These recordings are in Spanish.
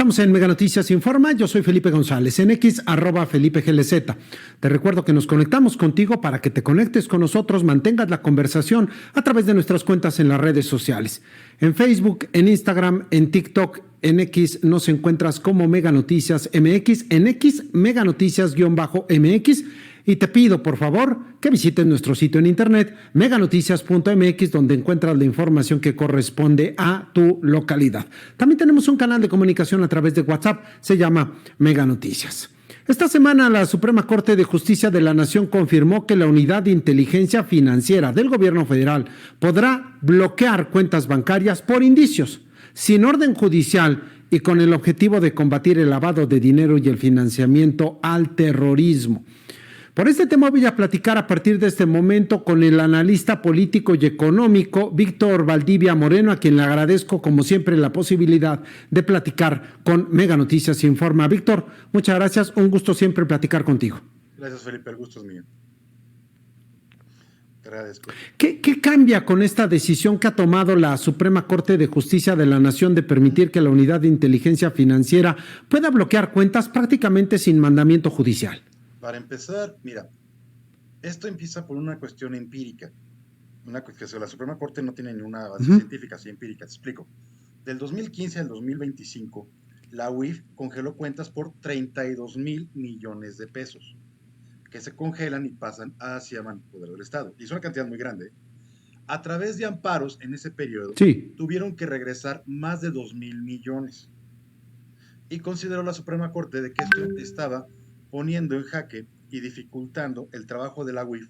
Estamos en Mega Noticias Informa, yo soy Felipe González, en X, @FelipeGLZ. Te recuerdo que nos conectamos contigo para que te conectes con nosotros, mantengas la conversación a través de nuestras cuentas en las redes sociales. En Facebook, en Instagram, en TikTok, en X nos encuentras como Mega Noticias MX, en X, Mega Noticias-MX. Y te pido, por favor, que visites nuestro sitio en internet, meganoticias.mx, donde encuentras la información que corresponde a tu localidad. También tenemos un canal de comunicación a través de WhatsApp, se llama Mega Noticias. Esta semana la Suprema Corte de Justicia de la Nación confirmó que la Unidad de Inteligencia Financiera del Gobierno Federal podrá bloquear cuentas bancarias por indicios, sin orden judicial y con el objetivo de combatir el lavado de dinero y el financiamiento al terrorismo. Por este tema voy a platicar a partir de este momento con el analista político y económico Víctor Valdivia Moreno, a quien le agradezco como siempre la posibilidad de platicar con Mega Noticias Informa. Víctor, muchas gracias, un gusto siempre platicar contigo. Gracias, Felipe, el gusto es mío. Te agradezco. ¿Qué cambia con esta decisión que ha tomado la Suprema Corte de Justicia de la Nación de permitir que la Unidad de Inteligencia Financiera pueda bloquear cuentas prácticamente sin mandamiento judicial? Para empezar, mira, esto empieza por una cuestión empírica, que la Suprema Corte no tiene ninguna base científica, así empírica, te explico. Del 2015 al 2025, la UIF congeló cuentas por 32,000 millones de pesos, que se congelan y pasan hacia poder del Estado. Y es una cantidad muy grande. A través de amparos en ese periodo, tuvieron que regresar más de 2,000 millones. Y consideró la Suprema Corte de que esto estaba poniendo en jaque y dificultando el trabajo de la UIF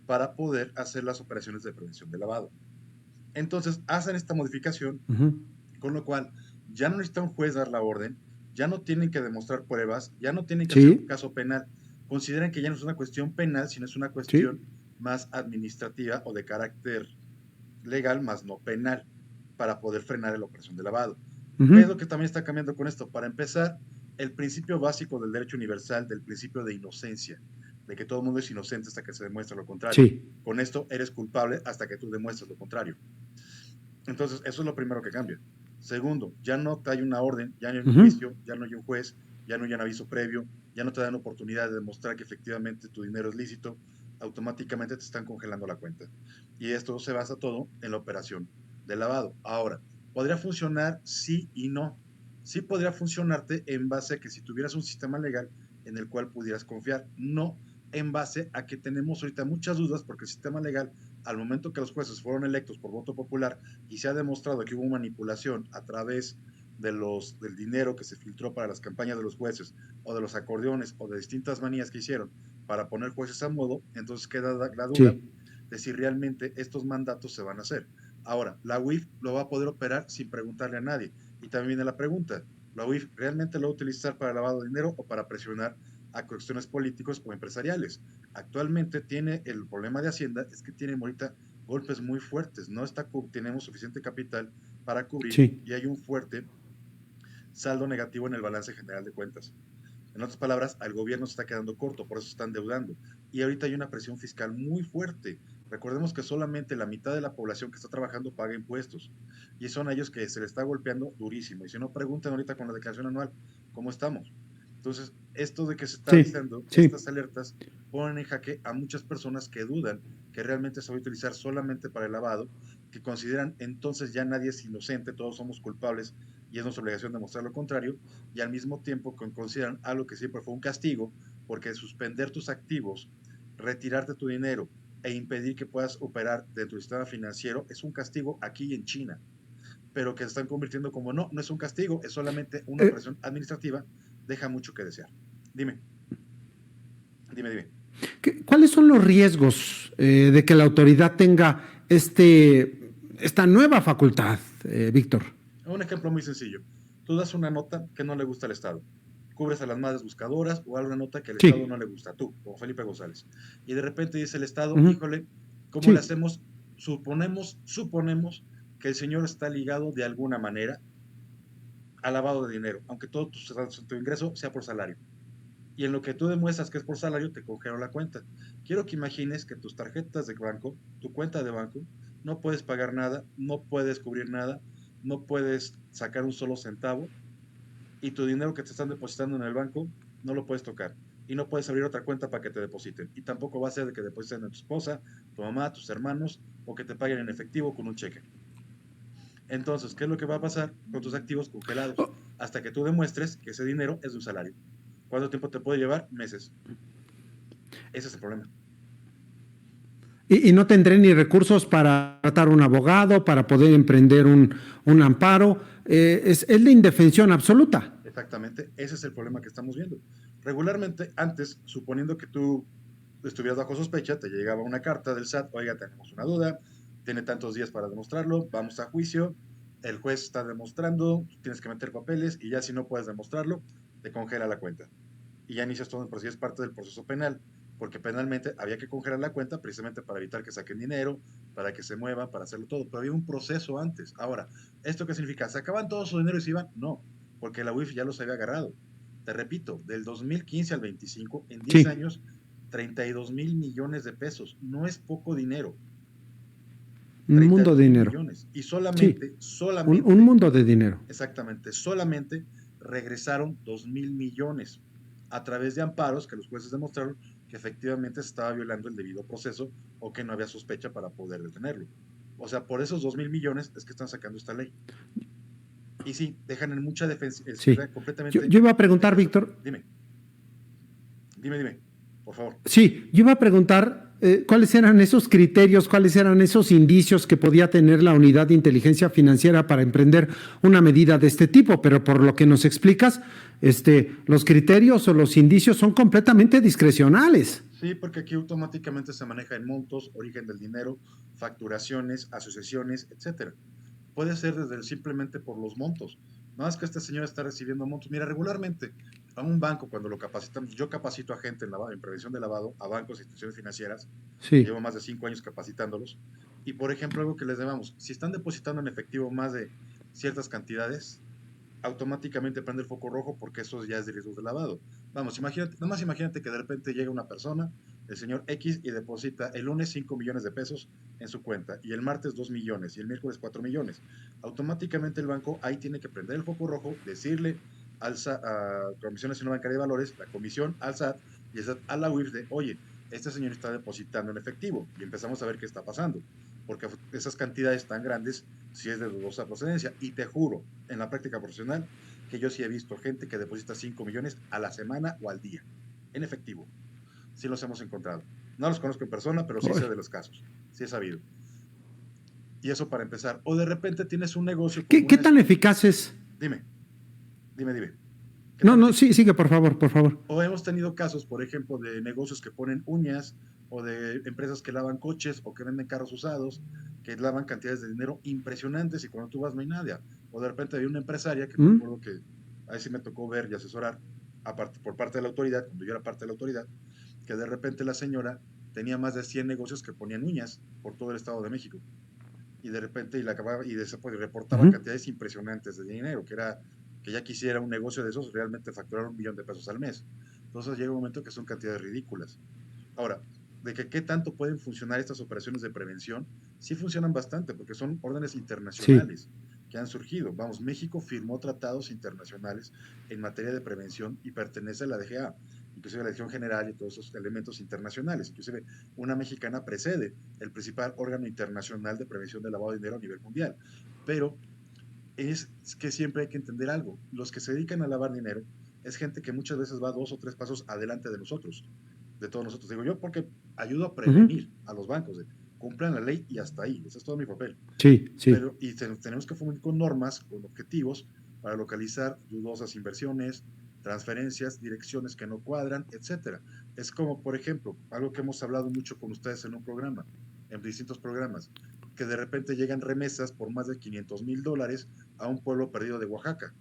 para poder hacer las operaciones de prevención de lavado. Entonces hacen esta modificación, con lo cual ya no necesita un juez dar la orden, ya no tienen que demostrar pruebas, ya no tienen que hacer un caso penal. Consideran que ya no es una cuestión penal, sino es una cuestión más administrativa o de carácter legal, más no penal, para poder frenar la operación de lavado. ¿Qué es lo que también está cambiando con esto? Para empezar, el principio básico del derecho universal, del principio de inocencia, de que todo el mundo es inocente hasta que se demuestre lo contrario. Con esto eres culpable hasta que tú demuestres lo contrario. Entonces, eso es lo primero que cambia. Segundo, ya no hay una orden, ya no hay un juicio, ya no hay un juez, ya no hay un aviso previo, ya no te dan oportunidad de demostrar que efectivamente tu dinero es lícito, automáticamente te están congelando la cuenta. Y esto se basa todo en la operación de lavado. Ahora, ¿podría funcionar? Sí y no. Sí podría funcionarte en base a que si tuvieras un sistema legal en el cual pudieras confiar, no en base a que tenemos ahorita muchas dudas porque el sistema legal, al momento que los jueces fueron electos por voto popular y se ha demostrado que hubo manipulación a través del dinero que se filtró para las campañas de los jueces o de los acordeones o de distintas manías que hicieron para poner jueces a modo, entonces queda la duda de si realmente estos mandatos se van a hacer. Ahora, la UIF lo va a poder operar sin preguntarle a nadie. Y también viene la pregunta, ¿la UIF realmente lo va a utilizar para lavado de dinero o para presionar a cuestiones políticos o empresariales? Actualmente tiene el problema de Hacienda, es que tiene ahorita golpes muy fuertes, no tenemos suficiente capital para cubrir y hay un fuerte saldo negativo en el balance general de cuentas. En otras palabras, al gobierno se está quedando corto, por eso se están endeudando. Y ahorita hay una presión fiscal muy fuerte. Recordemos que solamente la mitad de la población que está trabajando paga impuestos. Y son a ellos que se les está golpeando durísimo. Y si no, preguntan ahorita con la declaración anual, ¿cómo estamos? Entonces, esto de que se está avisando, estas alertas ponen en jaque a muchas personas que dudan que realmente se va a utilizar solamente para el lavado, que consideran entonces ya nadie es inocente, todos somos culpables y es nuestra obligación demostrar lo contrario, y al mismo tiempo consideran algo que siempre fue un castigo, porque suspender tus activos, retirarte tu dinero e impedir que puedas operar dentro del sistema financiero es un castigo aquí y en China, pero que se están convirtiendo como no es un castigo, es solamente una operación administrativa, deja mucho que desear. Dime. ¿Cuáles son los riesgos de que la autoridad tenga esta nueva facultad, Víctor? Un ejemplo muy sencillo. Tú das una nota que no le gusta al Estado. Cubres a las madres buscadoras o alguna nota que al Estado no le gusta, tú, como Felipe González. Y de repente dice el Estado, híjole, ¿cómo le hacemos? Suponemos que el señor está ligado de alguna manera al lavado de dinero, aunque todo tu ingreso sea por salario. Y en lo que tú demuestras que es por salario, te congelo la cuenta. Quiero que imagines que tus tarjetas de banco, tu cuenta de banco, no puedes pagar nada, no puedes cubrir nada, no puedes sacar un solo centavo, y tu dinero que te están depositando en el banco no lo puedes tocar. Y no puedes abrir otra cuenta para que te depositen. Y tampoco va a ser de que depositen a tu esposa, tu mamá, tus hermanos o que te paguen en efectivo con un cheque. Entonces, ¿qué es lo que va a pasar con tus activos congelados? Oh, Hasta que tú demuestres que ese dinero es de un salario. ¿Cuánto tiempo te puede llevar? Meses. Ese es el problema. y no tendré ni recursos para tratar un abogado, para poder emprender un amparo. Es la indefensión absoluta. Exactamente, ese es el problema que estamos viendo. Regularmente, antes, suponiendo que tú estuvieras bajo sospecha, te llegaba una carta del SAT, oiga, tenemos una duda, tiene tantos días para demostrarlo, vamos a juicio, el juez está demostrando, tienes que meter papeles y ya si no puedes demostrarlo, te congela la cuenta. Y ya inicias todo el proceso, es parte del proceso penal, porque penalmente había que congelar la cuenta precisamente para evitar que saquen dinero, para que se muevan, para hacerlo todo, pero había un proceso antes. Ahora, ¿esto qué significa? ¿Sacaban todo su dinero y se iban? No, porque la UIF ya los había agarrado. Te repito, del 2015 al 25, en 10 Sí, años, 32,000 millones de pesos. No es poco dinero. un treinta y mundo dos de mil dinero. millones. Y Sí, solamente, un solamente, mundo de dinero. exactamente, solamente regresaron 2,000 millones a través de amparos que los jueces demostraron que efectivamente se estaba violando el debido proceso o que no había sospecha para poder detenerlo. O sea, por esos 2,000 millones es que están sacando esta ley. Y sí, dejan en mucha defensa, Sí. completamente Yo iba a preguntar, indefensa. Víctor, Dime, dime, por favor. sí, yo iba a preguntar cuáles eran esos criterios, cuáles eran esos indicios que podía tener la unidad de inteligencia financiera para emprender una medida de este tipo, pero por lo que nos explicas, los criterios o los indicios son completamente discrecionales. Sí, porque aquí automáticamente se maneja en montos, origen del dinero, facturaciones, asociaciones, etcétera. Puede ser desde simplemente por los montos. No es que este señor está recibiendo montos. Mira, regularmente a un banco cuando lo capacitamos, yo capacito a gente en prevención de lavado, a bancos e instituciones financieras, Sí. llevo más de 5 años capacitándolos, y por ejemplo, algo que les debamos, si están depositando en efectivo más de ciertas cantidades, automáticamente prende el foco rojo porque eso ya es de riesgo de lavado. Vamos, imagínate, nomás imagínate que de repente llega una persona, el señor X, y deposita el lunes 5 millones de pesos en su cuenta, y el martes 2 millones, y el miércoles 4 millones. Automáticamente el banco ahí tiene que prender el foco rojo, decirle a Comisión Nacional Bancaria de Valores, la comisión al SAT, y el SAT a la UIF de, oye, este señor está depositando en efectivo, y empezamos a ver qué está pasando, porque esas cantidades tan grandes si es de dudosa procedencia. Y te juro, en la práctica profesional, que yo sí he visto gente que deposita 5 millones a la semana o al día, en efectivo. Sí los hemos encontrado. No los conozco en persona, pero sí sé Uy. de los casos. Sí he sabido. Y eso para empezar. O de repente tienes un negocio como ¿Qué una... tan eficaz es? Dime, dime. ¿Qué No, tan no, eficaz? sí, sigue, por favor, por favor. O hemos tenido casos, por ejemplo, de negocios que ponen uñas o de empresas que lavan coches o que venden carros usados, que lavan cantidades de dinero impresionantes y cuando tú vas no hay nadie. O de repente había una empresaria que me ¿Mm? acuerdo que ahí sí me tocó ver y asesorar por parte de la autoridad, cuando yo era parte de la autoridad, que de repente la señora tenía más de 100 negocios que ponían uñas por todo el Estado de México. Y de repente y la acababa y después reportaba Ujú. cantidades impresionantes de dinero, que era que ya quisiera un negocio de esos realmente facturar 1 millón de pesos al mes. Entonces llega un momento que son cantidades ridículas. Ahora, de que qué tanto pueden funcionar estas operaciones de prevención, sí funcionan bastante, porque son órdenes Sí. internacionales que han surgido. Vamos, México firmó tratados internacionales en materia de prevención y pertenece a la DGA, inclusive a la Dirección General y todos esos elementos internacionales. Inclusive una mexicana precede el principal órgano internacional de prevención del lavado de dinero a nivel mundial. Pero es que siempre hay que entender algo. Los que se dedican a lavar dinero es gente que muchas veces va 2 o 3 pasos adelante de nosotros, de todos nosotros. Digo yo porque ayudo a Ujú. prevenir a los bancos de cumplan la ley y hasta ahí. Ese es todo mi papel. Sí, sí. Pero y tenemos que cumplir con normas, con objetivos para localizar dudosas inversiones, transferencias, direcciones que no cuadran, etcétera. Es como, por ejemplo, algo que hemos hablado mucho con ustedes en un programa, en distintos programas, que de repente llegan remesas por más de $500,000 a un pueblo perdido de Oaxaca,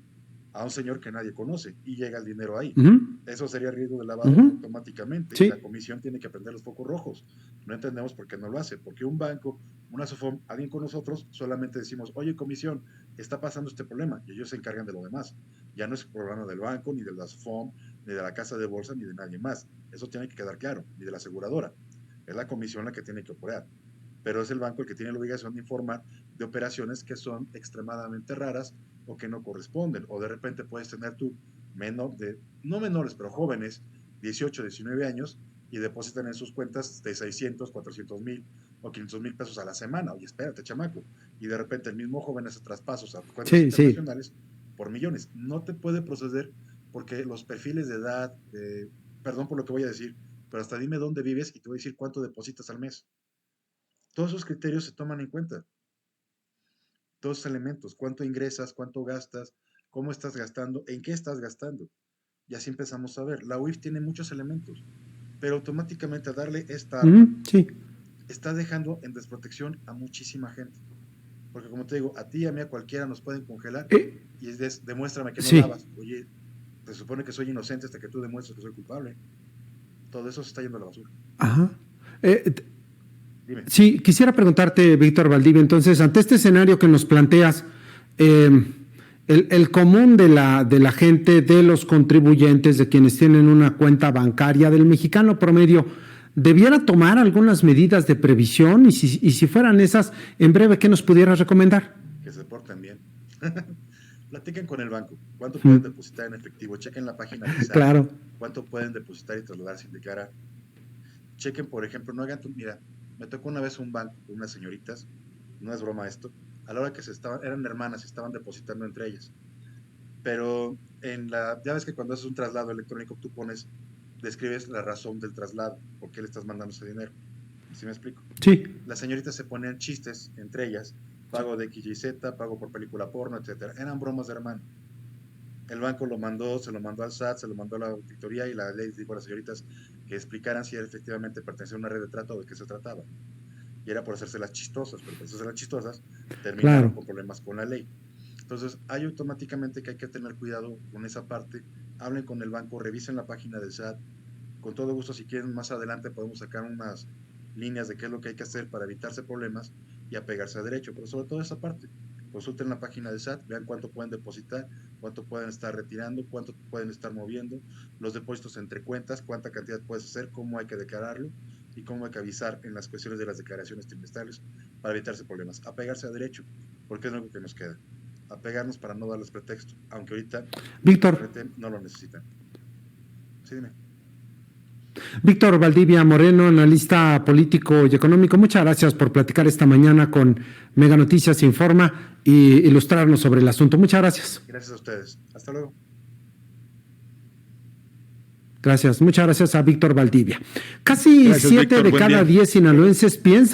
a un señor que nadie conoce y llega el dinero ahí. Ujú. Eso sería riesgo de lavado Ujú. automáticamente y la Sí. comisión tiene que prender los focos rojos. No entendemos por qué no lo hace, porque un banco, una SOFOM, alguien con nosotros, solamente decimos, oye comisión, está pasando este problema y ellos se encargan de lo demás. Ya no es problema del banco, ni de la SOFOM, ni de la casa de bolsa, ni de nadie más. Eso tiene que quedar claro, ni de la aseguradora. Es la comisión la que tiene que operar, pero es el banco el que tiene la obligación de informar de operaciones que son extremadamente raras o que no corresponden, o de repente puedes tener tú no menores, pero jóvenes, 18, 19 años, y depositan en sus cuentas de 600, 400,000 o 500,000 pesos a la semana. Oye, espérate, chamaco. Y de repente el mismo joven hace traspasos a cuentas Sí, sí. internacionales por millones. No te puede proceder porque los perfiles de edad, perdón por lo que voy a decir, pero hasta dime dónde vives y te voy a decir cuánto depositas al mes. Todos esos criterios se toman en cuenta. Todos esos elementos, cuánto ingresas, cuánto gastas, cómo estás gastando, en qué estás gastando. Y así empezamos a ver. La UIF tiene muchos elementos, pero automáticamente a darle esta arma, Sí. está dejando en desprotección a muchísima gente. Porque como te digo, a ti, a mí, a cualquiera nos pueden congelar y demuéstrame que no Sí. lavas. Oye, se supone que soy inocente hasta que tú demuestres que soy culpable. Todo eso se está yendo a la basura. Ajá. Dime. Sí, quisiera preguntarte, Víctor Valdivia, entonces, ante este escenario que nos planteas, el común de la gente, de los contribuyentes, de quienes tienen una cuenta bancaria, del mexicano promedio, ¿debiera tomar algunas medidas de previsión? Y si fueran esas, en breve, ¿qué nos pudieras recomendar? Que se porten bien. Platiquen con el banco. ¿Cuánto pueden depositar en efectivo? Chequen la página de SAT. Claro. ¿Cuánto pueden depositar y trasladar sin declarar? Chequen, por ejemplo, no hagan mira, me tocó una vez un banco con unas señoritas, no es broma esto, a la hora que eran hermanas, se estaban depositando entre ellas. Pero ya ves que cuando haces un traslado electrónico tú describes la razón del traslado, por qué le estás mandando ese dinero. ¿Sí me explico? Sí. Las señoritas se ponían chistes entre ellas, pago de XYZ, pago por película porno, etcétera. Eran bromas de hermano. El banco se lo mandó al SAT, se lo mandó a la auditoría y la ley dijo a las señoritas que explicaran si efectivamente pertenecía a una red de trata o de qué se trataba. Y era por hacerse las chistosas, pero por hacerse las chistosas terminaron con problemas con la ley. Entonces, hay automáticamente que hay que tener cuidado con esa parte. Hablen con el banco, revisen la página del SAT. Con todo gusto, si quieren, más adelante podemos sacar unas líneas de qué es lo que hay que hacer para evitarse problemas y apegarse a derecho. Pero sobre todo esa parte, consulten la página del SAT, vean cuánto pueden depositar, cuánto pueden estar retirando, cuánto pueden estar moviendo, los depósitos entre cuentas, cuánta cantidad puedes hacer, cómo hay que declararlo y cómo hay que avisar en las cuestiones de las declaraciones trimestrales para evitarse problemas. Apegarse a derecho, porque es lo que nos queda. Apegarnos para no darles pretexto, aunque ahorita Víctor, no lo necesitan. Sí, dime. Víctor Valdivia Moreno, analista político y económico, muchas gracias por platicar esta mañana con Mega Noticias Informa y ilustrarnos sobre el asunto. Muchas gracias. Gracias a ustedes. Hasta luego. Gracias. Muchas gracias a Víctor Valdivia. Casi Gracias, 7 Víctor, de buen cada día. 10 sinaloenses piensan